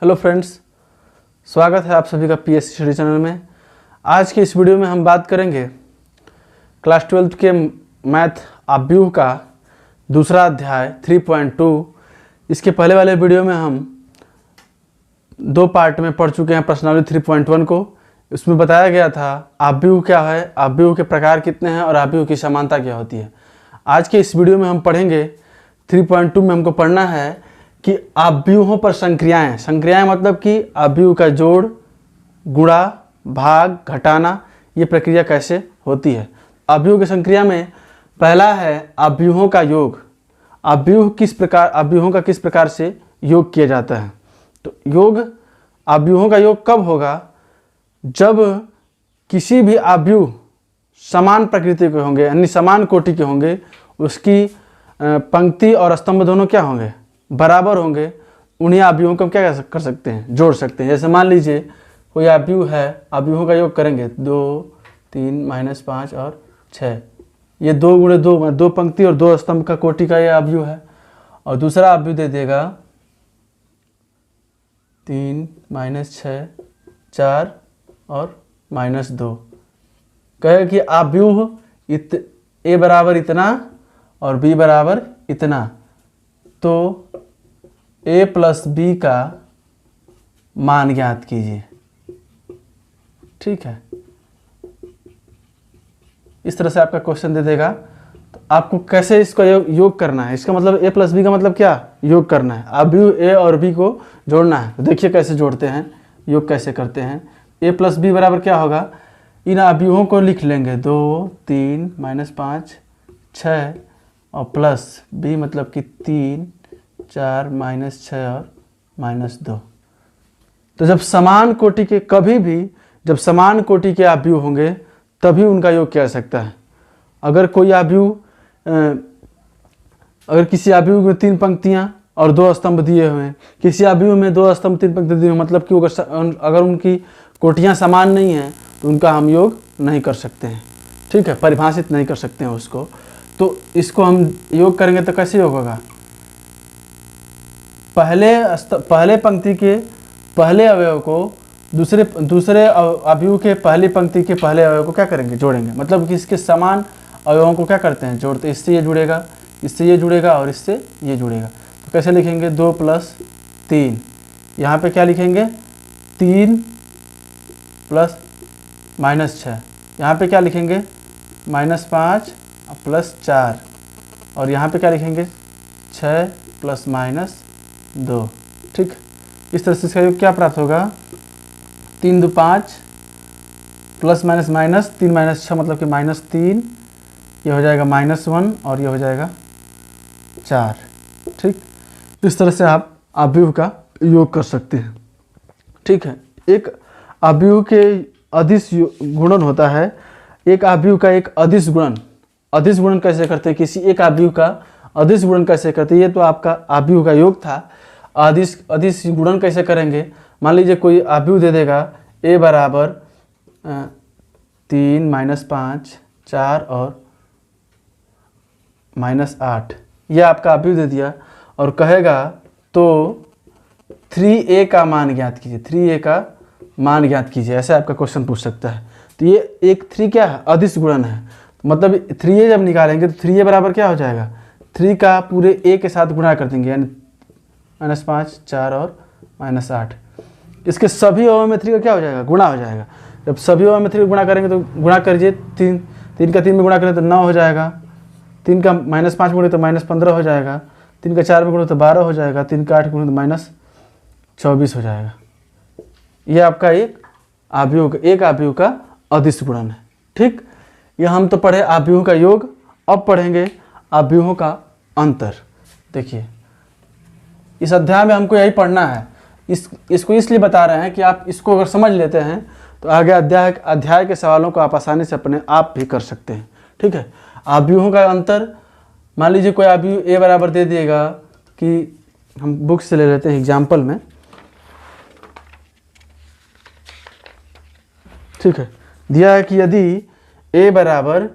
Hello friends, स्वागत है आप सभी का पीएससी स्टडी चैनल में। आज के इस वीडियो में हम बात करेंगे क्लास 12 के मैथ आव्यूह का दूसरा अध्याय 3.2। इसके पहले वाले वीडियो में हम दो पार्ट में पढ़ चुके हैं प्रश्नावली 3.1 को। इसमें बताया गया था आव्यूह क्या है, आव्यूह के प्रकार कितने हैं और आव्यूह की समानता क्या होती है। आज के इस वीडियो में हम पढ़ेंगे 3.2 में हमको पढ़ना है कि आव्यूहों पर संक्रियाएं। संक्रियाएं मतलब कि आव्यूह का जोड़, गुणा, भाग, घटाना, ये प्रक्रिया कैसे होती है। आव्यूह की संक्रिया में पहला है आव्यूहों का योग। आव्यूहों का किस प्रकार से योग किया जाता है। तो आव्यूहों का योग कब होगा? जब किसी भी आव्यूह समान प्रकृति के होंगे, यानी समान कोटि के होंगे, उसकी पंक्ति और स्तंभ दोनों क्या होंगे? बराबर होंगे। उन्हीं आव्यूहों को हम क्या कर सकते हैं? जोड़ सकते हैं। जैसे मान लीजिए कोई आव्यूह है, आव्यूहों का योग करेंगे 2, 3, -5 और 6। ये 2 गुणे 2, 2 पंक्ति और 2 स्तंभ का कोटि का ये आव्यूह है। और दूसरा आव्यूह दे देगा 3, -6, 4 और -2। कहे कि आव्यूह ए बराबर इतना और बी बराबर इतना, तो a + b का मान ज्ञात कीजिए। ठीक है, इस तरह से आपका क्वेश्चन दे देगा। तो आपको कैसे इसका योग करना है? इसका मतलब a + b का मतलब क्या? योग करना है। आव्यूह a और b को जोड़ना है। तो देखिए कैसे जोड़ते हैं, योग कैसे करते हैं। a + b बराबर क्या होगा? इन आव्यूहों को लिख लेंगे 2, 3, -5, 6 और प्लस b मतलब कि 3, 4, -6 और -2। तो जब समान कोटि के जब समान कोटि के आव्यूह होंगे तभी उनका योग किया जा सकता है। अगर किसी आव्यूह में 3 पंक्तियां और 2 स्तंभ दिए हुए हैं, किसी आव्यूह में 2 स्तंभ 3 पंक्ति दिए हुए, मतलब कि अगर उनकी कोटियां समान नहीं हैं तो उनका हम योग नहीं कर सकते हैं। ठीक है, परिभाषित नहीं कर सकते हैं उसको। तो इसको हम योग करेंगे तो कैसे योग होगा? पहले पंक्ति के पहले अवयव को दूसरे आव्यूह के पहली पंक्ति के पहले अवयव को क्या करेंगे? जोड़ेंगे। मतलब कि इसके समान अवयवों को क्या करते हैं? जोड़ते। इससे ये जुड़ेगा, इससे ये जुड़ेगा और इससे ये जुड़ेगा। तो कैसे लिखेंगे? 2 + 3। यहाँ पे क्या लिखेंगे? 3 + -6। यहाँ पे क्या लिखेंगे? -5 + 4। और यहाँ पे क्या लिखेंगे? 6 ± 2। ठीक, इस तरह से इसका योग क्या प्राप्त होगा? 3 × 2 = 5 + -, 3 - 6 मतलब कि -3, ये हो जाएगा -1 और ये हो जाएगा 4। ठीक, इस तरह से आप आव्यूह का योग कर सकते हैं। ठीक है, एक आव्यूह के अदिश गुणन होता है। एक आव्यूह का एक अदिश गुणन। अदिश गुणन कैसे करते हैं? किसी एक आव्यूह का अदिश गुणन कैसे करते हैं? ये तो आपका आव्यूह का योग था। अदिश गुणन कैसे करेंगे? मान लीजिए कोई आव्यूह दे देगा a बराबर 3, -5, 4 और -8। यह आपका आव्यूह दे दिया और कहेगा तो 3a का मान ज्ञात कीजिए। 3a का मान ज्ञात कीजिए, ऐसे आपका क्वेश्चन पूछ सकता है। तो ये एक 3 क्या है? अदिश गुणन है। मतलब 3a जब निकालेंगे तो 3a बराबर क्या हो जाएगा? 3 का पूरे a के साथ गुणा कर देंगे, यानी -5, 4 और -8। इसके सभी अवयव में 3 का क्या हो जाएगा? गुणा हो जाएगा। जब सभी अवयव में 3 का गुणा करेंगे तो गुणा करिए, 3 का 3 में गुणा करें तो 9 हो जाएगा। 3 का -5 गुणे तो -15 हो जाएगा। 3 का 4 में गुणे तो 12 हो जाएगा। 3 का 8 गुणे तो -24 हो जाएगा। यह आपका एक आव्यूह का अदिश गुणन है। ठीक, यह हम तो पढ़े आव्यूह का योग। अब पढ़ेंगे आव्यूहों का अंतर। देखिए, इस अध्याय में हमको यही पढ़ना है। इसको इसलिए बता रहे हैं कि आप इसको अगर समझ लेते हैं तो आगे अध्याय के सवालों को आप आसानी से अपने आप भी कर सकते हैं। ठीक है, आव्यूहों का अंतर। मान लीजिए कोई आव्यूह a बराबर दे दिएगा कि हम बुक से ले लेते हैं एग्जाम्पल में। ठीक है, दिया है कि यदि a बराबर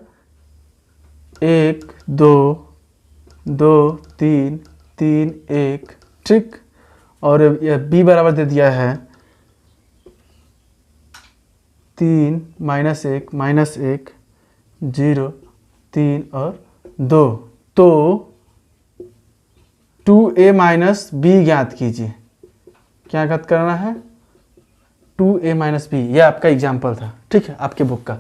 1, 2, 2, 3, 3, 1, ठीक, और ये b बराबर दे दिया है 3 -1 0 3 और 2। तो 2a माइनस b ज्ञात कीजिए। क्या ज्ञात करना है? 2a minus B. यह आपका एग्जाम्पल था, ठीक है, आपके बुक का।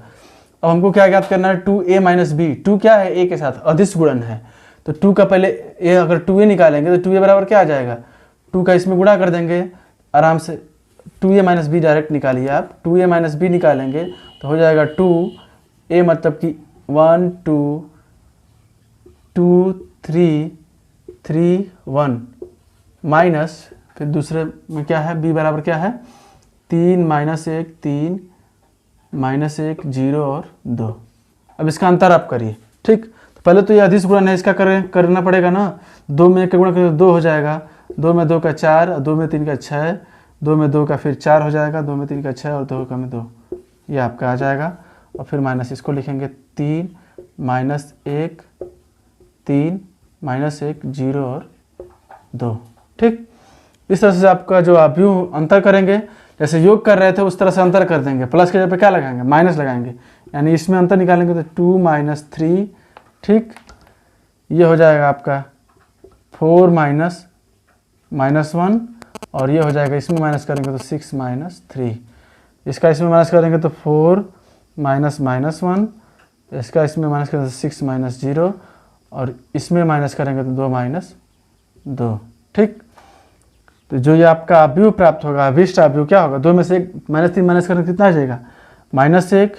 अब हमको क्या ज्ञात करना है? 2a minus B. 2 क्या है? a के साथ अदिश गुणन है, तो 2 का पहले a, अगर 2a निकालेंगे तो 2a बराबर क्या आ जाएगा? 2 का इसमें गुणा कर देंगे आराम से। 2a माइनस बी डायरेक्ट निकालिए आप। 2a माइनस बी निकालेंगे तो हो जाएगा 2a, मतलब कि 1 2 2 3 3 1 माइनस, फिर दूसरे में क्या है? b बराबर क्या है? 3 -1 3 -1 0 और 2। अब इसका अंतर आप करिए, ठीक। तो पहले तो ये अदिश गुणन है, इसका करना पड़ेगा ना। 2 में 1 का गुणा करें तो 2 हो जाएगा, 2 में 2 का 4 और 2 में 3 का 6, 2 में 2 का फिर 4 हो जाएगा, 2 में 3 का 6 और 2 का में 2, ये आपका आ जाएगा। और फिर माइनस इसको लिखेंगे 3 -1 3 -1 0 और 2, ठीक। इस तरह से आपका जो आप यूँ अंतर करेंगे, जैसे योग कर रहे थे उस तरह से अंतर कर देंगे। प्लस के जगह पे क्या लगाएंगे? माइनस लगाएंगे, यानी इसमें अंतर निकालेंगे तो 2 - 3, ठीक। ये हो जाएगा आपका 4 -1 और ये हो जाएगा, इसमें माइनस करेंगे तो 6 - 3। इसका इसमें माइनस करेंगे तो 4 -1, इसका इसमें माइनस करेंगे तो 6 - 0 और इसमें माइनस करेंगे तो 2 - 2, ठीक। तो जो ये आपका अवयव प्राप्त होगा, अभिष्ट अवयव क्या होगा? 2 में से 1 -3 माइनस करेंगे कितना आ जाएगा? -1,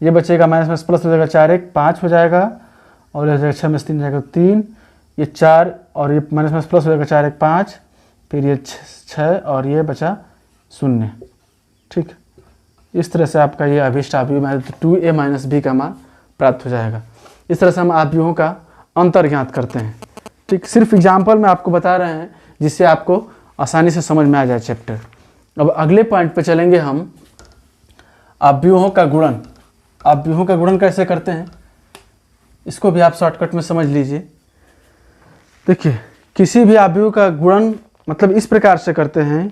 ये बचेगा माइनस प्लस हो जाएगा 4 1 5 हो जाएगा, और ये हो जाएगा 6 में से 3 जाएगा 3, ये 4 और ये माइनस प्लस हो जाएगा 4 1 5, फिर ये 6 और ये बचा 0, ठीक। इस तरह से आपका ये अभिष्ट अवयव में 2a माइनस b का मान प्राप्त हो जाएगा। इस तरह से हम अवयवों का अंतर ज्ञात करते हैं, ठीक। सिर्फ एग्जाम्पल में आपको बता रहे हैं जिससे आपको आसानी से समझ में आ जाए चैप्टर। अब अगले पॉइंट पे चलेंगे हम, अवयवों का गुणन। अवयवों का गुणन कैसे करते हैं इसको भी आप शॉर्टकट में समझ लीजिए। देखिए, किसी भी अवयव का गुणन मतलब इस प्रकार से करते हैं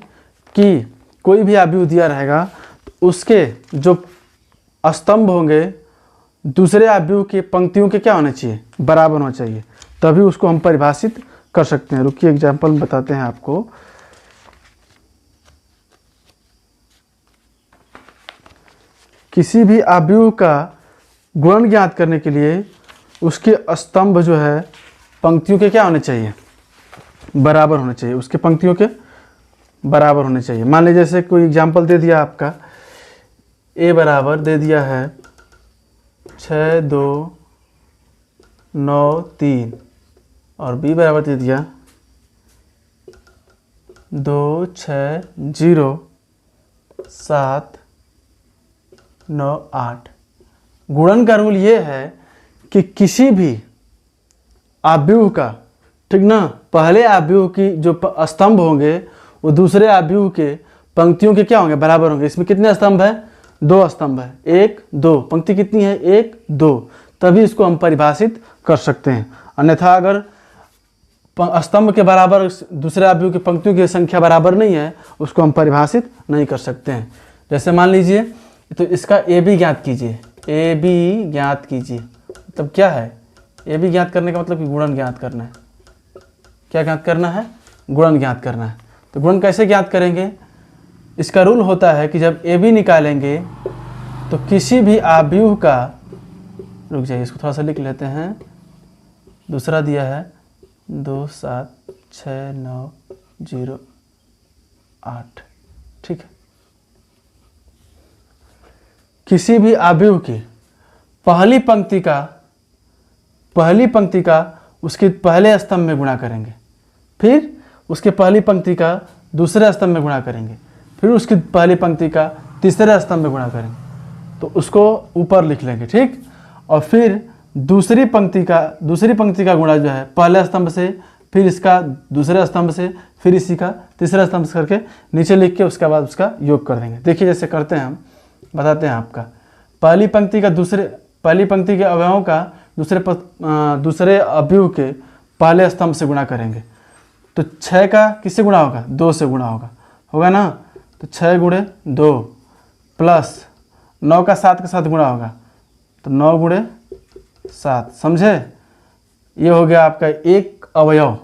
कि कोई भी अवयव दिया रहेगा तो उसके जो स्तंभ होंगे दूसरे अवयव के पंक्तियों के क्या होने चाहिए? बराबर होना चाहिए, तभी उसको हम परिभाषित कर सकते हैं। रुकिए एग्जाम्पल में बताते हैं आपको। किसी भी अवयव का गुणन ज्ञात करने के लिए उसके स्तंभ जो है पंक्तियों के क्या होने चाहिए? बराबर होने चाहिए, उसके पंक्तियों के बराबर होने चाहिए। मान लीजिए जैसे कोई एग्जाम्पल दे दिया आपका, a बराबर दे दिया है 6 2 9 3 और b बराबर दे दिया 2 6 0 7 9 8। गुणन का रूल ये है कि किसी भी अवयव का, ठीक ना, पहले अवयव की जो स्तंभ होंगे वो दूसरे अवयव के पंक्तियों के क्या होंगे? बराबर होंगे। इसमें कितने स्तंभ है? 2 स्तंभ है, 1 2, पंक्ति कितनी है? 1 2, तभी इसको हम परिभाषित कर सकते हैं। अन्यथा अगर स्तंभ के बराबर दूसरे अवयव की पंक्तियों की संख्या बराबर नहीं है, उसको हम परिभाषित नहीं कर सकते हैं। जैसे मान लीजिए, तो इसका ए बी ज्ञात कीजिए, ए बी ज्ञात कीजिए, मतलब क्या है? ए बी ज्ञात करने का मतलब कि गुणन ज्ञात करना है। क्या ज्ञात करना है? गुणन ज्ञात करना है। तो गुणन कैसे ज्ञात करेंगे? इसका रूल होता है कि जब ए बी निकालेंगे तो किसी भी अवयव का, रुक जाइए इसको थोड़ा सा लिख लेते हैं, दूसरा दिया है 2 7 6 9 0 8, ठीक है। किसी भी अवयव की पहली पंक्ति का उसके पहले स्तंभ में गुणा करेंगे, फिर उसके पहली पंक्ति का दूसरे स्तंभ में गुणा करेंगे, फिर उसकी पहली पंक्ति का तीसरे स्तंभ में गुणा करेंगे, तो उसको ऊपर लिख लेंगे, ठीक। और फिर दूसरी पंक्ति का गुणा जो है पहले स्तंभ से, फिर इसका दूसरे स्तंभ से, फिर इसी का तीसरा स्तंभ से करके नीचे लिख के उसके बाद उसका योग कर देंगे। देखिए जैसे करते हैं हम, बताते हैं आपका। पहली पंक्ति के अवयवों का दूसरे अवयव के पहले स्तंभ से गुणा करेंगे, तो 6 का किससे गुणा होगा? 2 से गुणा होगा ना। तो 6 गुणे 2 प्लस 9 का 7 के साथ गुणा होगा, तो 9 गुणे 7, समझे? ये हो गया आपका एक अवयव।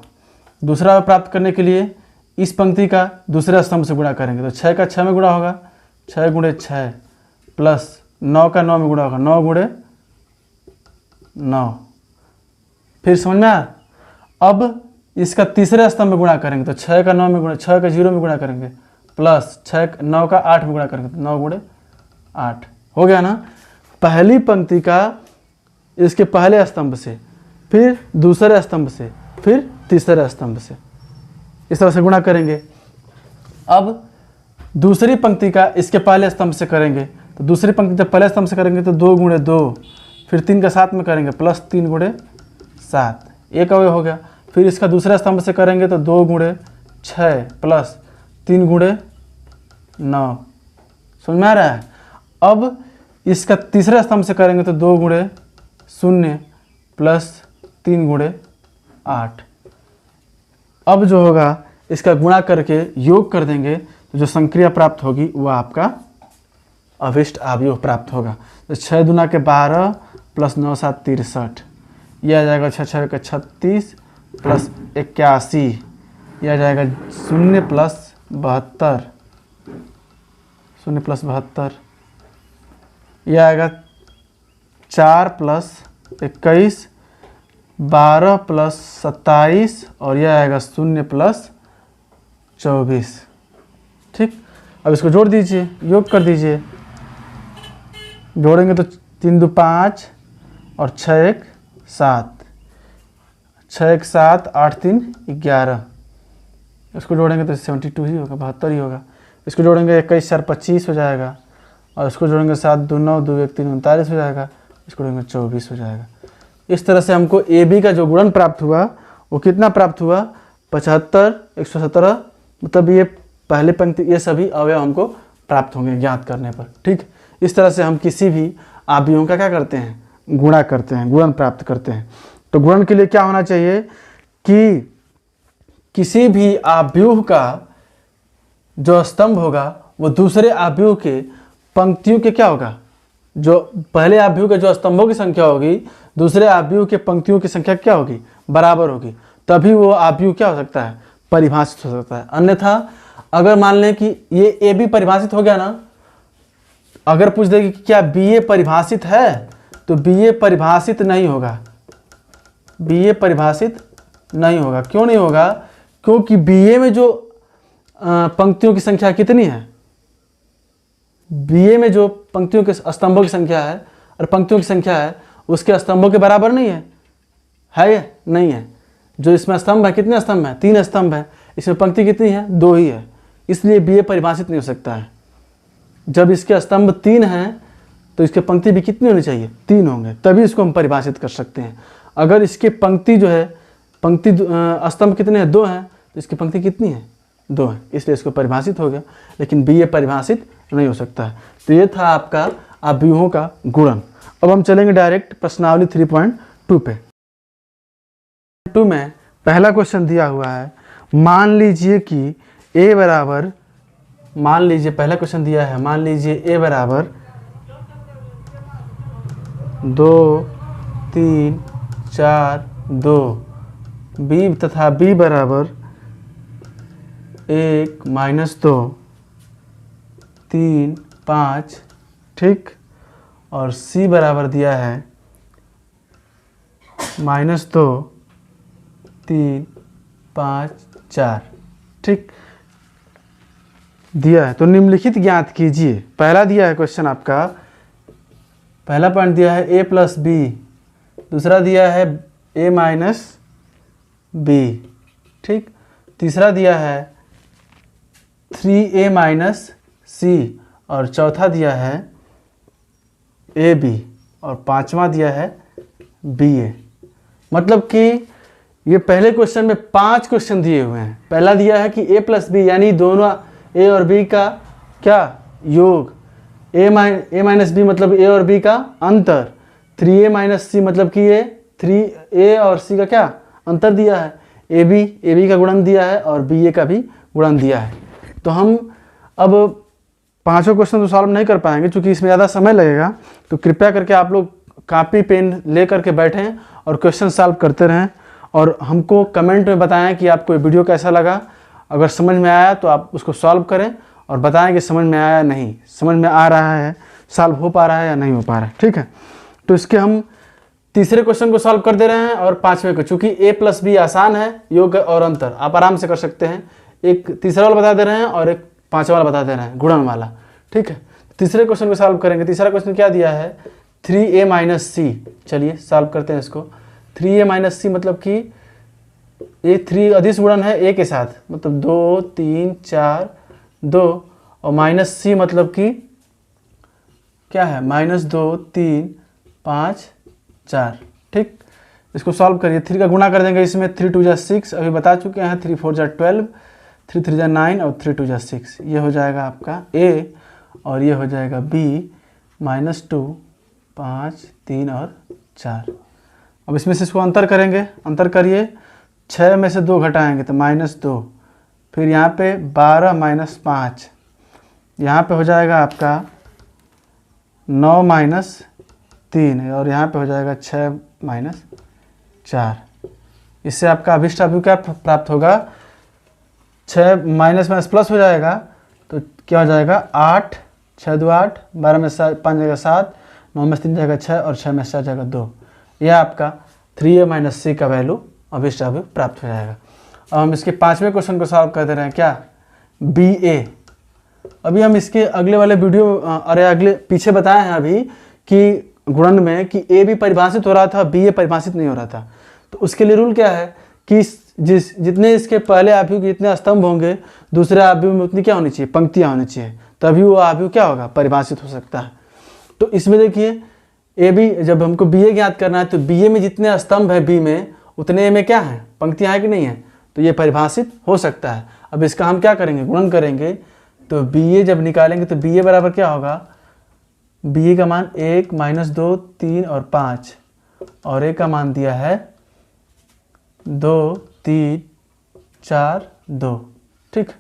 दूसरा अवयव प्राप्त करने के लिए इस पंक्ति का दूसरे स्तंभ से गुणा करेंगे, तो 6 का 6 में गुणा होगा, 6 गुणे 6 प्लस 9 का 9 में गुणा होगा, 9 गुणे 9। फिर समझ में आया? अब इसका तीसरे स्तंभ में गुणा करेंगे, तो 6 का 9 में गुणा, 6 का 0 में गुणा करेंगे प्लस 9 का 8 में गुणा करेंगे, तो 9 गुणे 8 हो गया ना। पहली पंक्ति का इसके पहले स्तंभ से, फिर दूसरे स्तंभ से, फिर तीसरे स्तंभ से, इस तरह से गुणा करेंगे। अब दूसरी पंक्ति का इसके पहले स्तंभ से करेंगे, तो दूसरी पंक्ति जब पहले स्तंभ से करेंगे तो 2 गुणे 2, फिर 3 का 7 में करेंगे प्लस 3 गुणे 7, एक अवयव हो गया। फिर इसका दूसरा स्तंभ से करेंगे तो 2 गुणे 6 प्लस 3 गुणे 9, समझ में आ रहा है? अब इसका तीसरे स्तंभ से करेंगे तो 2 गुणे 0 प्लस 3 गुणे 8। अब जो होगा इसका गुणा करके योग कर देंगे, तो जो संक्रिया प्राप्त होगी वह आपका अभिष्ट अवयव प्राप्त होगा। तो 6 दूना के 12 प्लस 9 7 63, यह आ जाएगा 6 6 का 36 प्लस 81, यह आ जाएगा 0 प्लस 72, 0 प्लस 72, यह आएगा 4 प्लस 21, 12 प्लस 27 और यह आएगा 0 प्लस 24। ठीक, अब इसको जोड़ दीजिए, योग कर दीजिए। जोड़ेंगे तो 3 2 5 और 6 1 7, 6 1 7, 8 3 11। इसको जोड़ेंगे तो 72 ही होगा, 72 ही होगा। इसको जोड़ेंगे 21 4 25 हो जाएगा, और इसको जोड़ेंगे 7 2 9 2 1 3 39 हो जाएगा, इसको जोड़ेंगे 24 हो जाएगा। इस तरह से हमको ए बी का जो गुणन प्राप्त हुआ वो कितना प्राप्त हुआ? 75 117, मतलब ये पहले पंक्ति, ये सभी अवयव हमको प्राप्त होंगे ज्ञात करने पर। ठीक, इस तरह से हम किसी भी अवयवों का क्या करते हैं? गुणा करते हैं, गुणन प्राप्त करते हैं। तो गुणन के लिए क्या होना चाहिए कि किसी भी अवयव का जो स्तंभ होगा वो दूसरे अवयव के पंक्तियों के क्या होगा? जो पहले अवयव के जो स्तंभों की संख्या होगी दूसरे अवयव के पंक्तियों की संख्या क्या होगी? बराबर होगी, तभी वो अवयव क्या हो सकता है? परिभाषित हो सकता है। अन्यथा अगर मान लें कि ये ए बी परिभाषित हो गया ना, अगर पूछ देगी कि क्या बी ए परिभाषित है, तो बी ए परिभाषित नहीं होगा, बी ए परिभाषित नहीं होगा। क्यों नहीं होगा? क्योंकि बी ए में जो पंक्तियों की संख्या कितनी है? बी ए में जो पंक्तियों के स्तंभों की संख्या है और पंक्तियों की संख्या है उसके स्तंभों के बराबर नहीं है ये? नहीं है। जो इसमें स्तंभ है, कितने स्तंभ हैं? 3 स्तंभ है। इसमें पंक्ति कितनी है? 2 ही है, इसलिए बी ए परिभाषित नहीं हो सकता है। जब इसके स्तंभ 3 हैं तो इसके पंक्ति भी कितनी होनी चाहिए? 3 होंगे, तभी इसको हम परिभाषित कर सकते हैं। अगर इसके पंक्ति जो है, पंक्ति स्तंभ कितने हैं? 2 हैं, तो इसकी पंक्ति कितनी है? 2 है, इसलिए इसको परिभाषित हो गया। लेकिन बी ए परिभाषित नहीं हो सकता है। तो ये था आपका अवयवों का गुणन। अब हम चलेंगे डायरेक्ट प्रश्नावली 3.2 पे। 2 में पहला क्वेश्चन दिया हुआ है, मान लीजिए कि ए बराबर, मान लीजिए पहला क्वेश्चन दिया है, मान लीजिए ए बराबर 2 3 4 2, बी तथा बी बराबर 1 -2 3 5, ठीक, और सी बराबर दिया है -2 3 5 4, ठीक दिया है। तो निम्नलिखित ज्ञात कीजिए। पहला दिया है क्वेश्चन आपका, पहला पॉइंट दिया है a प्लस बी, दूसरा दिया है a माइनस बी, ठीक, तीसरा दिया है 3a माइनस सी, और चौथा दिया है ए बी, और पांचवा दिया है बी ए। मतलब कि ये पहले क्वेश्चन में 5 क्वेश्चन दिए हुए हैं। पहला दिया है कि a प्लस बी यानी दोनों a और b का क्या योग, a माइनस बी मतलब a और b का अंतर, 3a माइनस सी मतलब कि ये 3a और c का क्या अंतर दिया है, ए बी का गुणन दिया है और बी ए का भी गुणन दिया है। तो हम अब पांचों क्वेश्चन तो सॉल्व नहीं कर पाएंगे क्योंकि इसमें ज़्यादा समय लगेगा, तो कृपया करके आप लोग कॉपी पेन ले करके बैठें और क्वेश्चन सॉल्व करते रहें और हमको कमेंट में बताएं कि आपको ये वीडियो कैसा लगा। अगर समझ में आया तो आप उसको सॉल्व करें और बताएं कि समझ में आया या नहीं, समझ में आ रहा है, सॉल्व हो पा रहा है या नहीं हो पा रहा है। ठीक है, तो इसके हम तीसरे क्वेश्चन को सॉल्व कर दे रहे हैं और पांचवें को, चूंकि ए प्लस बी आसान है, योग और अंतर आप आराम से कर सकते हैं। एक तीसरा वाला बता दे रहे हैं और एक पांचवा वाला बता दे रहे हैं, गुणन वाला। ठीक है, तीसरे क्वेश्चन को सॉल्व करेंगे। तीसरा क्वेश्चन क्या दिया है, 3a माइनस सी। चलिए सॉल्व करते हैं इसको। 3a माइनस सी मतलब कि ये 3 अदिश गुणन है a के साथ, मतलब 2 3 4 2 और माइनस सी मतलब कि क्या है, -2 3 5 4। ठीक, इसको सॉल्व करिए। 3 का गुणा कर देंगे इसमें, 3 2 जा 6, अभी बता चुके हैं। 3 4 जा 12, 3 3 जा 9 और 3 2 जा 6। ये हो जाएगा आपका a और ये हो जाएगा b, -2 5 3 और 4। अब इसमें से इसको अंतर करेंगे, अंतर करिए। 6 में से 2 घटाएंगे तो -2, फिर यहाँ पे 12 - 5, यहाँ पे हो जाएगा आपका 9 - 3 और यहाँ पे हो जाएगा 6 - 4। इससे आपका अभिष्ट अभियोग क्या प्राप्त होगा, 6 माइनस माइनस प्लस हो जाएगा तो क्या हो जाएगा 8, 6 2 8, 12 में 5 जाएगा 7, 9 में 3 जाएगा 6 और 6 में 7 जाएगा 2। यह आपका 3a माइनस सी का वैल्यू अभिष्ट अभियोग प्राप्त हो जाएगा। अब हम इसके पांचवें क्वेश्चन को सॉल्व कर दे रहे हैं, क्या, बी ए। अभी हम इसके अगले वाले वीडियो अगले पीछे बताए हैं अभी कि गुणन में कि ए भी परिभाषित हो रहा था, बी ए परिभाषित नहीं हो रहा था। तो उसके लिए रूल क्या है कि जितने इसके पहले अभियोग जितने स्तंभ होंगे, दूसरे अभियोग में उतनी क्या होनी चाहिए, पंक्तियाँ होनी चाहिए, तभी वो अभियोग क्या होगा, परिभाषित हो सकता है। तो इसमें देखिए ए बी, जब हमको बी ए ज्ञात करना है तो बी ए में जितने स्तंभ है बी में, उतने ए में क्या है, पंक्तियाँ है कि नहीं है, तो ये परिभाषित हो सकता है। अब इसका हम क्या करेंगे, गुणन करेंगे। तो बी ए जब निकालेंगे तो बी ए बराबर क्या होगा, बी ए का मान 1 -2 3 और 5 और ए का मान दिया है 2 3 4 2। ठीक,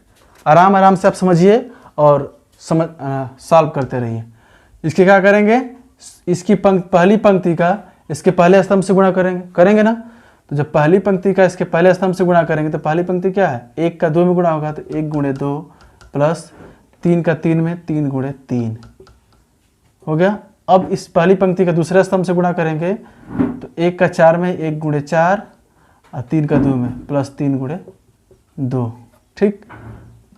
आराम आराम से आप समझिए और सॉल्व करते रहिए। इसके क्या करेंगे, इसकी पहली पंक्ति का इसके पहले स्तंभ से गुणा करेंगे ना। तो जब पहली पंक्ति का इसके पहले स्तंभ से गुणा करेंगे तो पहली पंक्ति क्या है, 1 का 2 में गुणा होगा तो 1 × 2 प्लस 3 का 3 में 3 × 3 हो गया। अब इस पहली पंक्ति का दूसरे स्तंभ से गुणा करेंगे तो 1 का 4 में 1 × 4 और 3 का 2 में प्लस 3 × 2। ठीक,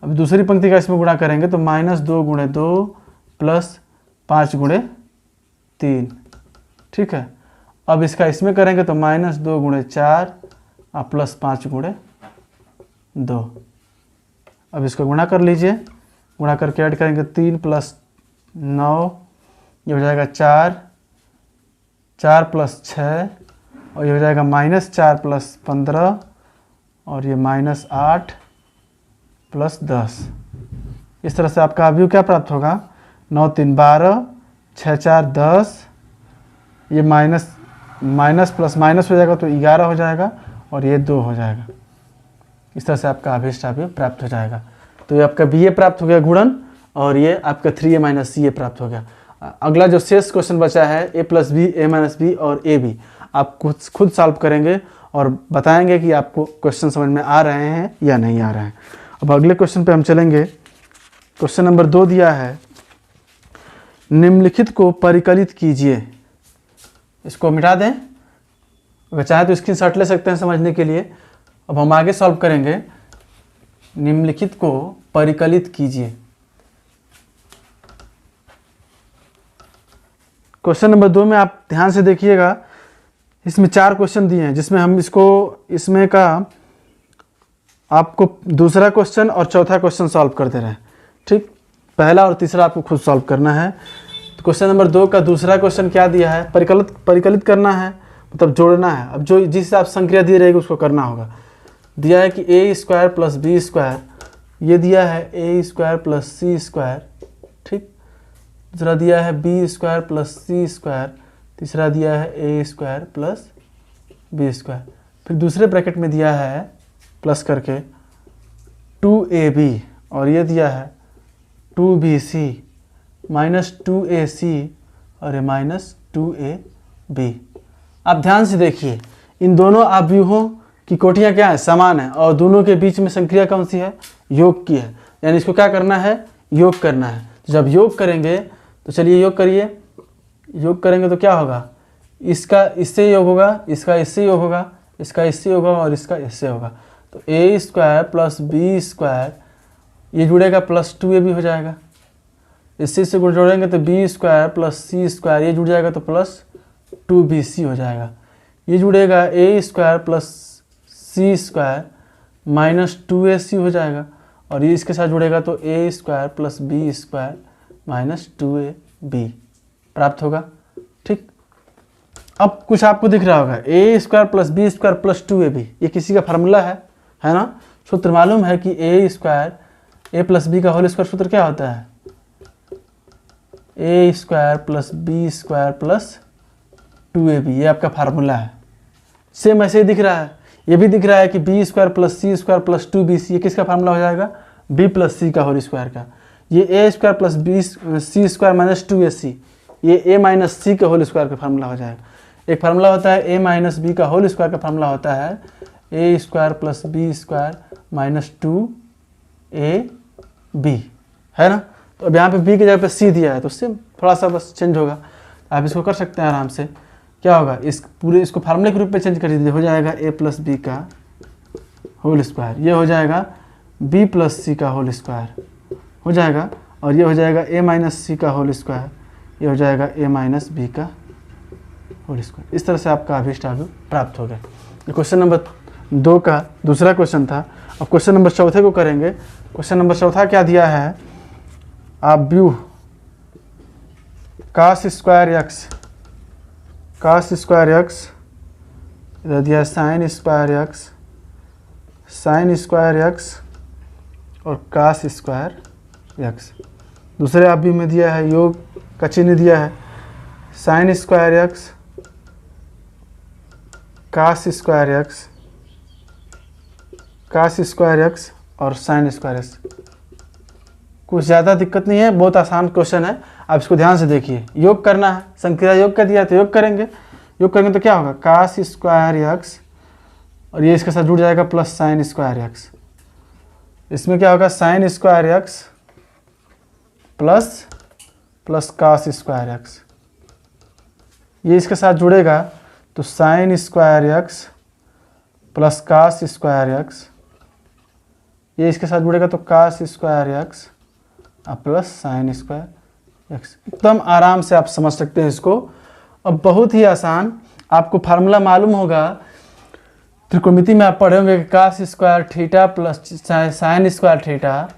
अब दूसरी पंक्ति का इसमें गुणा करेंगे तो -2 × 2 प्लस 5 × 3। ठीक है, अब इसका इसमें करेंगे तो -2 × 4 और प्लस 5 × 2। अब इसको गुणा कर लीजिए, गुणा करके ऐड करेंगे 3 + 9, ये हो जाएगा 4, 4 + 6 और ये हो जाएगा -4 + 15 और ये -8 + 10। इस तरह से आपका अभियोग क्या प्राप्त होगा, 9 3 12, 6 4 10, ये माइनस प्लस माइनस हो जाएगा तो 11 हो जाएगा और ये 2 हो जाएगा। इस तरह से आपका अभिष्ट अभियोग प्राप्त हो जाएगा। तो ये आपका बी ए प्राप्त हो गया गुणन और ये आपका 3a माइनस सी ए प्राप्त हो गया। अगला जो शेष क्वेश्चन बचा है a + b, a - b और ए बी, आप खुद सॉल्व करेंगे और बताएंगे कि आपको क्वेश्चन समझ में आ रहे हैं या नहीं आ रहे हैं। अब अगले क्वेश्चन पे हम चलेंगे। क्वेश्चन नंबर 2 दिया है, निम्नलिखित को परिकलित कीजिए। इसको मिटा दें, अगर चाहे तो स्क्रीनशॉट ले सकते हैं समझने के लिए। अब हम आगे सॉल्व करेंगे। निम्नलिखित को परिकलित कीजिए। क्वेश्चन नंबर 2 में आप ध्यान से देखिएगा, इसमें 4 क्वेश्चन दिए हैं जिसमें हम इसमें का आपको दूसरा क्वेश्चन और चौथा क्वेश्चन सॉल्व कर दे रहे हैं। ठीक, पहला और तीसरा आपको खुद सॉल्व करना है। तो क्वेश्चन नंबर 2 का दूसरा क्वेश्चन क्या दिया है, परिकलित करना है, मतलब जोड़ना है। अब जो जिस हिसाब से संक्रिया दी रहेगी उसको करना होगा। दिया है कि a² + b², ये दिया है a² + c²। ठीक, दूसरा दिया है b² + c², तीसरा दिया है a² + b²। फिर दूसरे ब्रैकेट में दिया है प्लस करके 2ab और ये दिया है 2bc माइनस 2ac और ये माइनस 2ab। आप ध्यान से देखिए, इन दोनों अवयवों की कोटियाँ क्या है, समान है, और दोनों के बीच में संक्रिया कौन सी है, योग की है। यानी इसको क्या करना है, योग करना है। तो जब योग करेंगे तो चलिए योग करिए। योग करेंगे तो क्या होगा, इसका इससे योग होगा, इसका इससे योग होगा, इसका इससे योग होगा और इसका इससे होगा। तो a square plus B square ये जुड़ेगा प्लस 2ab हो जाएगा। इससे से जोड़ेंगे तो B square plus C square ये जुड़ जाएगा तो प्लस 2bc हो जाएगा। ये जुड़ेगा a square plus C square minus 2ac हो जाएगा, और ये इसके साथ जुड़ेगा तो a square plus B square minus 2ab प्राप्त होगा। ठीक, अब कुछ आपको दिख रहा होगा, a square plus B square plus 2ab ये किसी का फार्मूला है ना। सूत्र मालूम है कि a square a plus B का होल स्क्वायर सूत्र क्या होता है, a square plus B square plus 2ab ये आपका फार्मूला है। सेम ऐसे ही दिख रहा है, ये भी दिख रहा है कि B square plus C square plus 2bc ये किसका फार्मूला हो जाएगा, b प्लस सी का होल स्क्वायर का। ये a square plus B C square minus 2ac ये a माइनस सी के होल स्क्वायर का फार्मूला हो जाएगा। एक फार्मूला होता है a माइनस बी का होल स्क्वायर का फार्मूला होता है a square plus B square minus 2ab है ना। तो अब यहाँ पे b की जगह पे c दिया है तो उससे थोड़ा सा बस चेंज होगा, आप इसको कर सकते हैं आराम से। क्या होगा, इस पूरे इसको फार्मूले के रूप में चेंज कर दीजिए, हो जाएगा a प्लस बी का होल स्क्वायर, ये हो जाएगा b प्लस सी का होल स्क्वायर हो जाएगा, और ये हो जाएगा a माइनस सी का होल स्क्वायर, ये हो जाएगा a माइनस बी का होल स्क्वायर। इस तरह से आपका अभीष्ट आव्यूह प्राप्त हो गया। ये क्वेश्चन नंबर 2 का दूसरा क्वेश्चन था। अब क्वेश्चन नंबर 4 को करेंगे। क्वेश्चन नंबर 4 क्या दिया है, आव्यूह cos स्क्वायर एक्स इधर दिया है sin स्क्वायर एक्स और cos स्क्वायर एक्स। दूसरे आव्यूह में दिया है, योग का चिन्ह दिया है sin square x cos square x और sin स्क्वायर एक्स। कुछ ज़्यादा दिक्कत नहीं है, बहुत आसान क्वेश्चन है, आप इसको ध्यान से देखिए। योग करना है, संक्रिया योग का दिया है तो योग करेंगे। योग करेंगे तो क्या होगा, cos स्क्वायर एक्स और ये इसके साथ जुड़ जाएगा प्लस sin स्क्वायर एक्स। इसमें क्या होगा, sin square x plus cos square x, ये इसके साथ जुड़ेगा तो sin square x plus cos square x, ये इसके साथ जुड़ेगा तो cos square x plus sin square x. एकदम आराम से आप समझ सकते हैं इसको। अब बहुत ही आसान, आपको फार्मूला मालूम होगा, त्रिकोणमिति में आप पढ़े होंगे cos square theta plus sin square theta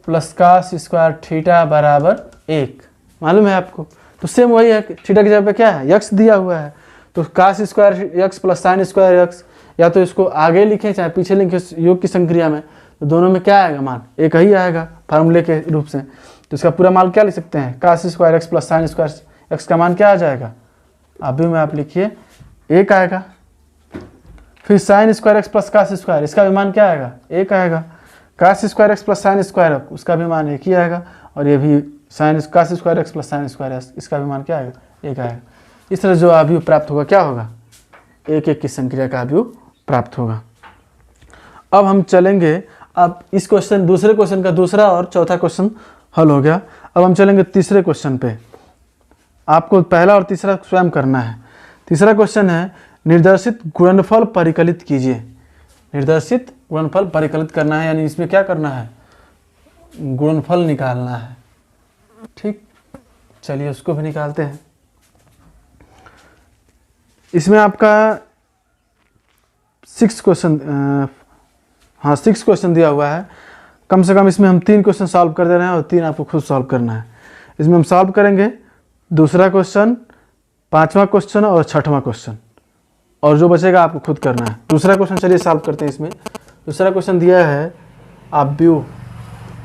plus cos square theta बराबर 1, मालूम है आपको। तो सेम वही है, थीटा की जगह पे क्या है, x दिया हुआ है, तो cos square x plus sin square x, या तो इसको आगे लिखें चाहे पीछे लिखें योग की संक्रिया में, तो दोनों में क्या आएगा, मान एक ही आएगा फार्मूले के रूप से। तो इसका पूरा मान क्या लिख सकते हैं, cos square x plus sin square x का मान क्या आ जाएगा, अभी में आप लिखिए 1 आएगा। फिर sin square x plus cos square, इसका भी मान क्या आएगा, 1 आएगा। cos square x plus sin square उसका भी मान 1 ही आएगा, और ये भी cos square x plus sin square इसका भी मान क्या आएगा, 1 आएगा। इस तरह जो अवयव प्राप्त होगा क्या होगा, 1 की संक्रिया का अवयव प्राप्त होगा। अब हम चलेंगे, अब इस क्वेश्चन दूसरे क्वेश्चन का दूसरा और चौथा क्वेश्चन हल हो गया। अब हम चलेंगे तीसरे क्वेश्चन पे। आपको पहला और तीसरा स्वयं करना है। तीसरा क्वेश्चन है, निर्देशित गुणनफल परिकलित कीजिए। निर्देशित गुणनफल परिकलित करना है, यानी इसमें क्या करना है, गुणनफल निकालना है। ठीक, चलिए उसको भी निकालते हैं। इसमें आपका 6 क्वेश्चन दिया हुआ है। कम से कम इसमें हम 3 क्वेश्चन सॉल्व कर दे रहे हैं और 3 आपको खुद सॉल्व करना है। इसमें हम सॉल्व करेंगे दूसरा क्वेश्चन, 5वां क्वेश्चन और 6वां क्वेश्चन, और जो बचेगा आपको खुद करना है। दूसरा क्वेश्चन चलिए सॉल्व करते हैं। इसमें दूसरा क्वेश्चन दिया है अवयव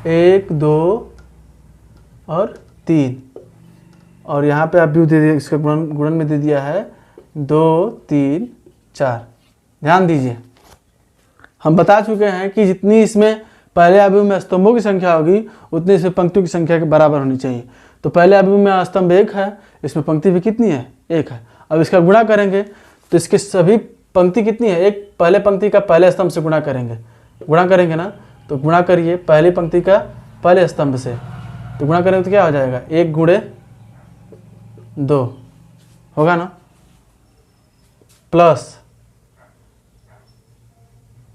1, 2 और 3, और यहाँ पे अवयव दे दिया, इसका गुणन में दे दिया है 2, 3, 4। ध्यान दीजिए, हम बता चुके हैं कि जितनी इसमें पहले अवयव में स्तंभों की संख्या होगी उतनी इसमें पंक्तियों की संख्या के बराबर होनी चाहिए। तो पहले अवयव में स्तंभ 1 है, इसमें पंक्ति भी कितनी है? 1 है। अब इसका गुणा करेंगे तो इसके सभी पंक्ति कितनी है? एक पहले पंक्ति का पहले स्तंभ से गुणा करेंगे ना, तो गुणा करिए पहली पंक्ति का पहले स्तंभ से, तो गुणा करेंगे तो क्या हो जाएगा? 1 गुणे 2 होगा ना, प्लस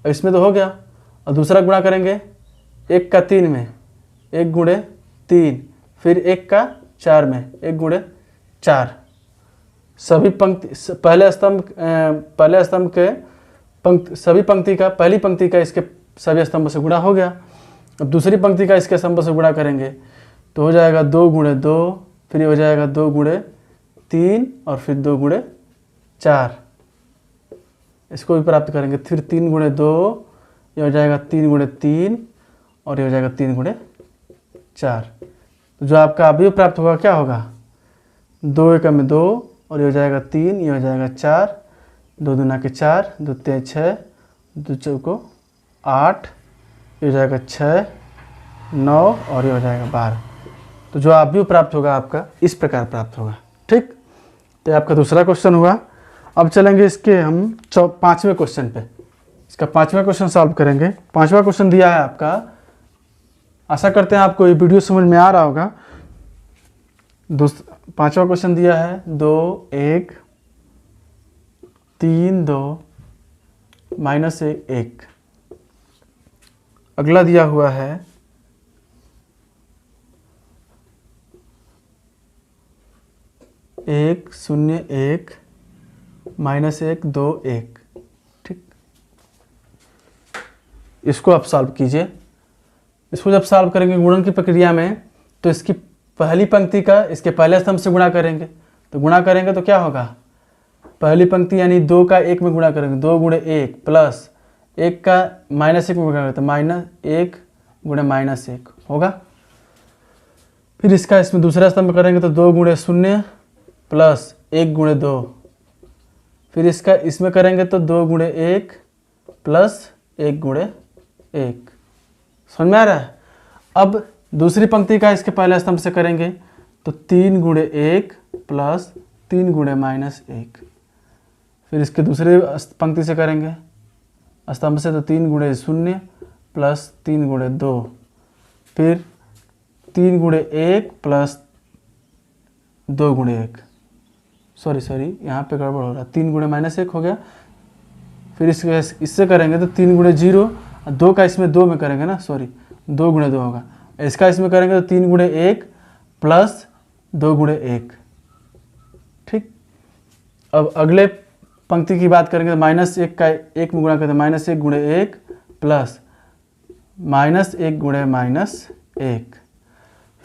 इसमें तो हो गया। और दूसरा गुणा करेंगे 1 का 3 में, 1 गुणे 3, फिर 1 का 4 में, 1 गुणे 4। सभी पंक्ति पहले स्तंभ के सभी पंक्ति का पहली पंक्ति का इसके सभी स्तंभ से गुणा हो गया। अब दूसरी पंक्ति का इसके स्तंभ से गुणा करेंगे तो हो जाएगा 2 गुणे 2, फिर ये हो जाएगा 2 गुणे 3 और फिर 2 गुणे 4। इसको भी प्राप्त करेंगे, फिर 3 गुणे 2, ये हो जाएगा 3 गुणे 3 और ये हो जाएगा 3 गुणे 4। तो जो आपका अवयव प्राप्त होगा क्या होगा? 2 एकम में 2 और ये हो जाएगा 3, ये हो जाएगा 4, 2 दूना के 4, 2 तिया 6, 2 चौको 8, ये हो जाएगा 6, 9 और ये हो जाएगा 12। तो जो अवयव प्राप्त होगा आपका इस प्रकार प्राप्त होगा। ठीक, तो आपका दूसरा क्वेश्चन हुआ। अब चलेंगे इसके हम 5वें क्वेश्चन पे। इसका 5वां क्वेश्चन सॉल्व करेंगे। 5वां क्वेश्चन दिया है आपका, आशा करते हैं आपको ये वीडियो समझ में आ रहा होगा। 5वां क्वेश्चन दिया है 2 1 3 2 -1 1। अगला दिया हुआ है 1 0 1 -1 2 1। ठीक, इसको आप सॉल्व कीजिए। इसको जब सॉल्व करेंगे गुणन की प्रक्रिया में तो इसकी पहली पंक्ति का इसके पहले स्तंभ से गुणा करेंगे, तो गुणा करेंगे तो क्या होगा? पहली पंक्ति यानी 2 का 1 में गुणा करेंगे, 2 गुणे 1 प्लस 1 का -1 में गुणा करेंगे तो -1 गुणे -1 होगा। फिर इसका इसमें दूसरा स्तंभ करेंगे तो 2 गुणे 0 प्लस 1 गुणे 2। फिर इसका इसमें करेंगे तो 2 गुणे 1 प्लस 1 गुणे 1। समझ में आ रहा है? अब दूसरी पंक्ति का इसके पहले स्तंभ से करेंगे तो 3 गुणे 1 प्लस 3 गुणे -1। फिर इसके दूसरे पंक्ति से करेंगे स्तंभ से तो 3 गुणे 0 प्लस 3 गुणे 2। फिर 3 गुणे 1 प्लस 2 गुणे 1। सॉरी यहाँ पे गड़बड़ हो रहा है, 3 गुणे -1 हो गया। फिर इससे करेंगे तो 3 गुणे 0, 2 का इसमें 2 में करेंगे ना, 2 गुणे 2 होगा। इसका इसमें करेंगे तो 3 गुणे 1 प्लस 2 गुणे 1। ठीक, अब अगले पंक्ति की बात करेंगे तो -1 का 1 में गुणा करते हैं, -1 गुणे 1 प्लस -1 गुणे -1।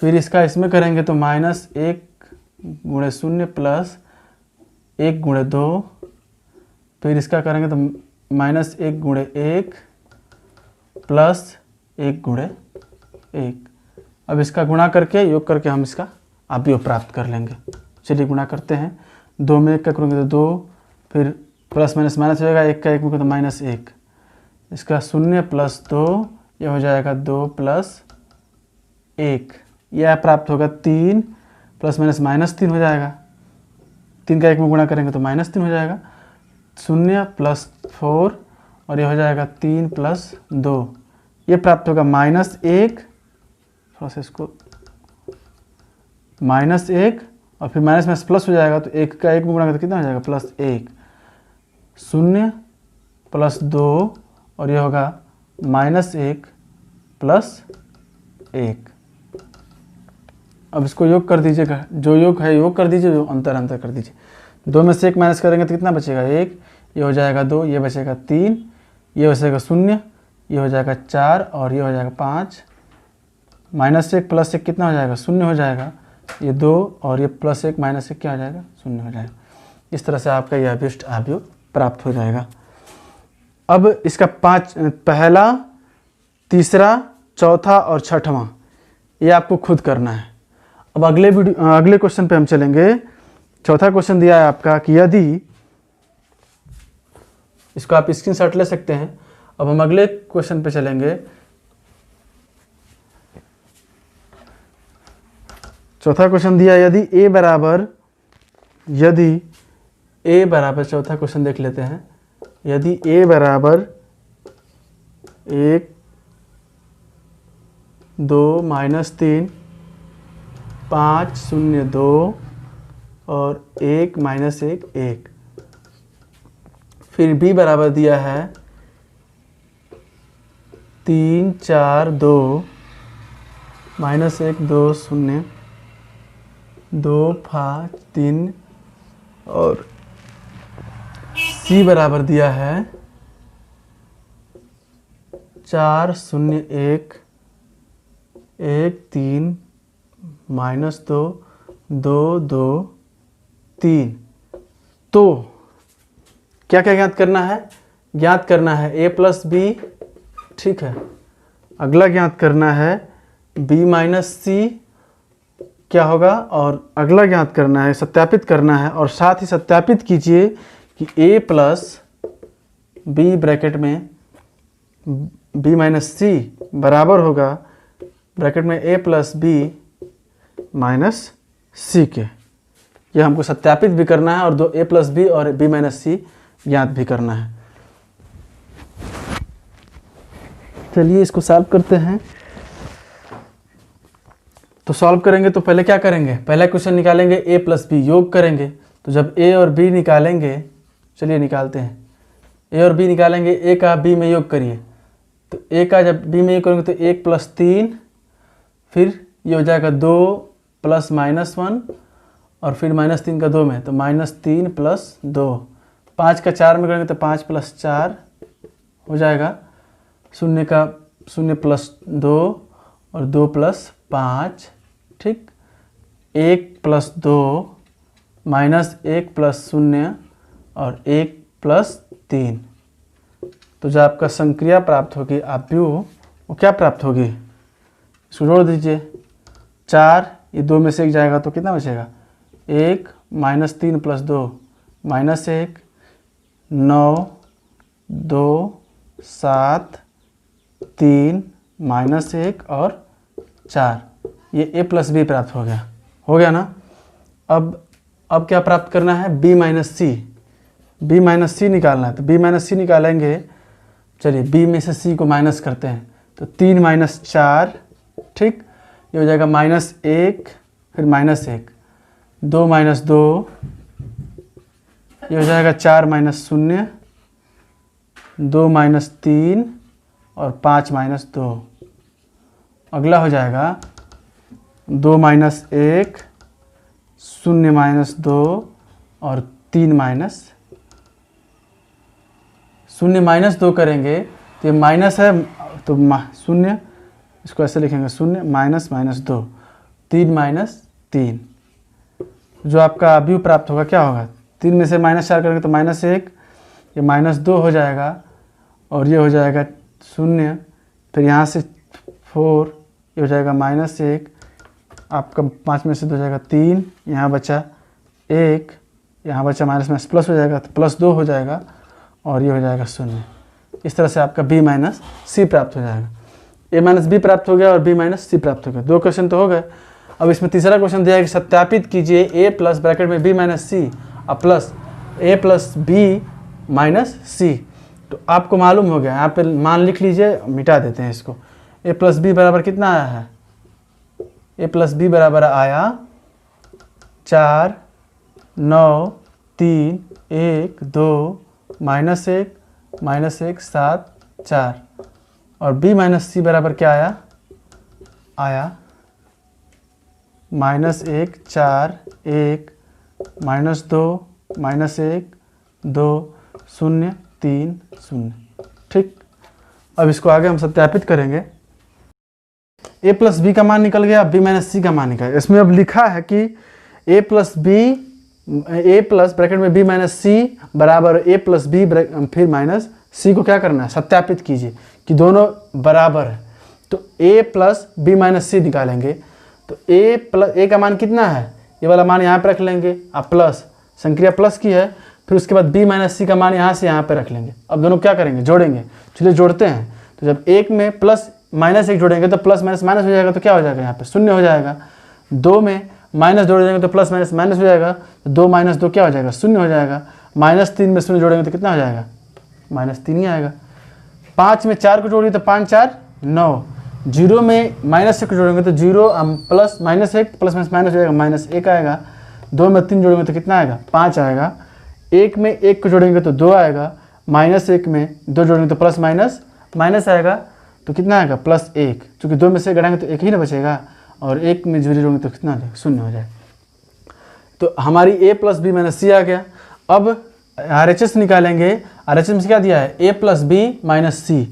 फिर इसका इसमें करेंगे तो -1 गुणे 0 प्लस 1 गुणे 2। फिर इसका करेंगे तो -1 गुणे 1 प्लस 1 गुणे 1। अब इसका गुणा करके योग करके हम इसका अवयव प्राप्त कर लेंगे। चलिए गुणा करते हैं। 2 में 1 का करेंगे तो 2, फिर प्लस माइनस माइनस हो जाएगा, 1 का 1 में तो -1। इसका 0 प्लस 2, ये हो जाएगा 2 प्लस 1। यह प्राप्त होगा 3 प्लस माइनस -3 हो जाएगा। 3 का 1 में गुणा करेंगे तो -3 हो जाएगा। 0 प्लस 4 और ये हो जाएगा 3 प्लस 2। ये प्राप्त होगा -1, थोड़ा सा इसको -1 और फिर माइनस में प्लस हो जाएगा तो 1 का 1 में गुणा करें तो कितना हो जाएगा? +1। 0 प्लस 2 और ये होगा -1 प्लस 1। अब इसको योग कर दीजिएगा, जो योग है योग कर दीजिए, जो अंतर कर दीजिए। 2 में से 1 माइनस करेंगे तो कितना बचेगा? 1। ये हो जाएगा 2, ये बचेगा 3, ये बचेगा 0, ये हो जाएगा 4 और ये हो जाएगा 5। -1 प्लस 1 कितना हो जाएगा? 0 हो जाएगा। ये 2 और ये +1 -1 क्या हो जाएगा? 0 हो जाएगा। इस तरह से आपका यह अभिष्ट अवयव प्राप्त हो जाएगा। अब इसका पहला, तीसरा, चौथा और छठवां ये आपको खुद करना है। अब अगले क्वेश्चन पे हम चलेंगे। चौथा क्वेश्चन दिया है आपका कि यदि, इसको आप स्क्रीनशॉट ले सकते हैं। अब हम अगले क्वेश्चन पे चलेंगे। चौथा क्वेश्चन दिया, यदि a बराबर, चौथा क्वेश्चन देख लेते हैं। यदि a बराबर 1 2 -3 5 0 2 और 1 -1 1, फिर b बराबर दिया है 3 4 2 -1 2 0 2 5 3 और c बराबर दिया है 4 0 1 1 3 -2 2 2 3। तो क्या क्या ज्ञात करना है? ज्ञात करना है a प्लस बी, ठीक है। अगला ज्ञात करना है b माइनस सी क्या होगा, और अगला ज्ञात करना है, सत्यापित करना है, और साथ ही सत्यापित कीजिए कि a प्लस बी ब्रैकेट में b माइनस सी बराबर होगा ब्रैकेट में a प्लस बी माइनस सी के। यह हमको सत्यापित भी करना है और दो a प्लस बी और b माइनस सी ज्ञात भी करना है। चलिए इसको सॉल्व करते हैं। तो सॉल्व करेंगे तो पहले क्या करेंगे, पहला क्वेश्चन निकालेंगे a प्लस बी, योग करेंगे। तो जब a और b निकालेंगे, चलिए निकालते हैं। a और b निकालेंगे, a का b में योग करिए। तो a का जब b में योग करेंगे तो 1 + 3, फिर ये हो जाएगा 2 + -1 और फिर -3 का 2 में, तो -3 + 2, 5 का 4 में करेंगे तो 5 + 4 हो जाएगा, 0 का 0 + 2 और 2 + 5, ठीक। 1 + 2 -1 + 0 और 1 + 3। तो जो आपका संक्रिया प्राप्त होगी आव्यूह, वो क्या प्राप्त होगी, इसको जोड़ दीजिए। 4, ये 2 में से 1 जाएगा तो कितना बचेगा, 1 -3 + 2 -1, 9 2 7 3 -1 और 4। ये a प्लस बी प्राप्त हो गया ना। अब क्या प्राप्त करना है, b माइनस सी निकालना है। तो b माइनस सी निकालेंगे, चलिए b में से c को माइनस करते हैं। तो 3 - 4, ठीक, ये हो जाएगा -1, फिर -1, 2 - 2, ये हो जाएगा 4 - 0, 2 - 3 और 5 - 2। अगला हो जाएगा 2 - 1, 0 - 2 और 3 0 - 2 करेंगे तो ये माइनस है, तो 0, इसको ऐसे लिखेंगे 0 -2, 3 - 3। जो आपका अव्यूह प्राप्त होगा क्या होगा, 3 में से -4 करेंगे तो -1, ये -2 हो जाएगा और ये हो जाएगा 0, फिर यहाँ से 4, ये हो जाएगा -1, आपका 5 में से 2 हो जाएगा 3, यहाँ बचा 1, यहाँ बचा माइनस प्लस हो जाएगा तो +2 हो जाएगा और ये हो जाएगा 0। इस तरह से आपका b माइनस सी प्राप्त हो जाएगा। a माइनस बी प्राप्त हो गया और b माइनस सी प्राप्त हो गया। 2 क्वेश्चन तो हो गए। अब इसमें तीसरा क्वेश्चन दिया है कि सत्यापित कीजिए a प्लस ब्रैकेट में b माइनस सी और plus a plus B minus C. तो आपको मालूम हो गया, यहाँ पे मान लिख लीजिए, मिटा देते हैं इसको। a प्लस बी बराबर कितना आया है, a प्लस बी बराबर आया 4 9 3 1 2 -1 -1 7 4 और b माइनस सी बराबर क्या आया -1 4 1 -2 -1 2 0 3 0, ठीक। अब इसको आगे हम सत्यापित करेंगे। a प्लस बी का मान निकल गया, b माइनस सी का मान निकल गया। इसमें अब लिखा है कि a प्लस ब्रैकेट में b माइनस सी बराबर a प्लस बी फिर माइनस सी को क्या करना है, सत्यापित कीजिए कि दोनों बराबर है। तो a प्लस बी माइनस सी निकालेंगे। तो a का मान कितना है, ये वाला मान यहाँ पे रख लेंगे। अब प्लस संक्रिया प्लस की है फिर उसके बाद b माइनस सी का मान यहाँ से यहाँ पे रख लेंगे। अब दोनों क्या करेंगे, जोड़ेंगे। चलिए जोड़ते हैं। तो जब एक में प्लस माइनस एक जोड़ेंगे तो प्लस माइनस माइनस हो जाएगा, तो क्या हो जाएगा यहाँ पे शून्य हो जाएगा। 2 में माइनस जोड़ देंगे तो प्लस माइनस माइनस हो जाएगा, तो 2 माइनस 2 क्या हो जाएगा, शून्य हो जाएगा। -3 में शून्य जोड़ेंगे तो कितना हो जाएगा, -3 ही आएगा। 5 में 4 को जोड़िए तो 5 4 9। 0 में -1 को जोड़ेंगे तो 0 प्लस -1 प्लस माइनस हो जाएगा, -1 आएगा। 2 में 3 जोड़ेंगे तो कितना आएगा, 5 आएगा। 1 में 1 को जोड़ेंगे तो 2 आएगा। -1 में 2 जोड़ेंगे तो प्लस माइनस आएगा, तो कितना आएगा, +1। चूँकि 2 में से घटाएंगे तो 1 ही ना बचेगा, और 1 में 0 जोड़ेंगे तो कितना आ जाएगा, शून्य हो जाएगा। तो हमारी a प्लस बी माइनस सी आ गया। अब RHS निकालेंगे। RHS में क्या दिया है, a plus B minus C.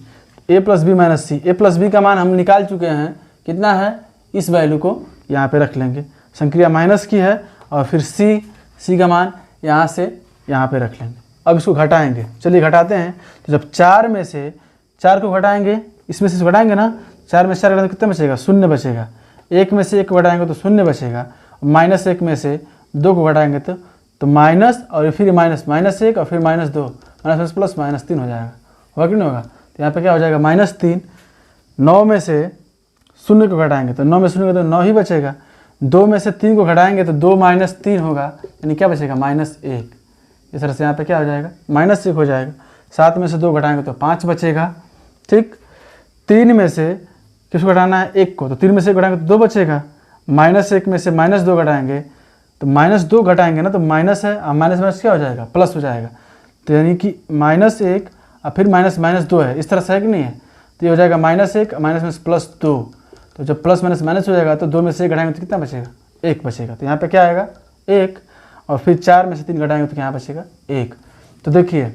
a plus B minus C, a plus B का मान हम निकाल चुके हैं, कितना है, इस वैल्यू को यहाँ पे रख लेंगे। संक्रिया माइनस की है, और फिर c का मान यहाँ से यहाँ पे रख लेंगे। अब इसको घटाएंगे। चलिए घटाते हैं। तो जब 4 में से 4 को घटाएंगे, इसमें से घटाएंगे ना, 4 में से 4 घटाएंगे तो कितना बचेगा, शून्य बचेगा। 1 में से 1 को घटाएंगे तो शून्य बचेगा। -1 में से 2 को घटाएंगे तो माइनस, और फिर -1 और फिर -2, माइनस प्लस -3 हो जाएगा। होगा कि नहीं होगा। तो यहाँ पे क्या हो जाएगा, -3। 9 में से 0 को घटाएंगे तो 9 में 0 तो 9 ही बचेगा। 2 में से 3 को घटाएंगे तो 2 - 3 होगा, यानी क्या बचेगा, -1। इस तरह से यहाँ पे क्या हो जाएगा, -1 हो जाएगा। 7 में से 2 घटाएंगे तो 5 बचेगा। ठीक। 3 में से किसको घटाना है, 1 को, तो 3 में से 1 घटाएंगे तो 2 बचेगा। -1 में से -2 घटाएंगे तो -2 घटाएंगे ना, तो माइनस है, और माइनस क्या हो जाएगा, प्लस हो जाएगा। तो यानी कि -1 और फिर -2 है, इस तरह से है कि नहीं है। तो ये हो जाएगा -1 +2। तो जब प्लस माइनस हो जाएगा तो 2 में से 1 घटाएंगे तो कितना बचेगा, 1 बचेगा। तो यहाँ पे क्या आएगा, 1। और फिर 4 में से 3 घटाएंगे तो यहाँ बचेगा 1। तो देखिए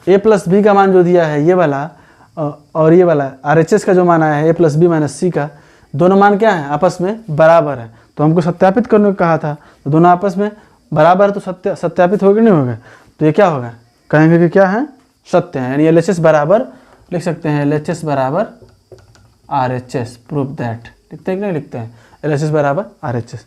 a प्लस बी का मान जो दिया है ये वाला, और ये वाला RHS का जो मान आया है a प्लस बी माइनस सी का, दोनों मान क्या है, आपस में बराबर है। तो हमको सत्यापित करने को कहा था, तो दोनों आपस में बराबर है, तो सत्यापित होगा नहीं होगा। तो ये क्या होगा, कहेंगे कि क्या है, सत्य है। यानी LHS बराबर लिख सकते हैं, LHS बराबर RHS, प्रूव दैट। लिखते हैं कि नहीं लिखते हैं, LHS बराबर RHS।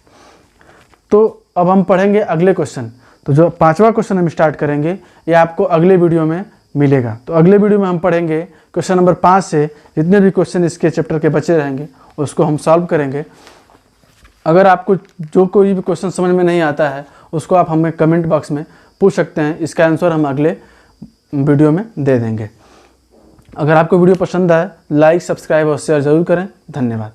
तो अब हम पढ़ेंगे अगले क्वेश्चन। तो जो 5वां क्वेश्चन हम स्टार्ट करेंगे, ये आपको अगले वीडियो में मिलेगा। तो अगले वीडियो में हम पढ़ेंगे क्वेश्चन नंबर 5 से जितने भी क्वेश्चन इसके चैप्टर के बचे रहेंगे उसको हम सॉल्व करेंगे। अगर आपको जो कोई भी क्वेश्चन समझ में नहीं आता है उसको आप हमें कमेंट बॉक्स में पूछ सकते हैं, इसका आंसर हम अगले वीडियो में दे देंगे। अगर आपको वीडियो पसंद आए, लाइक, सब्सक्राइब और शेयर ज़रूर करें। धन्यवाद।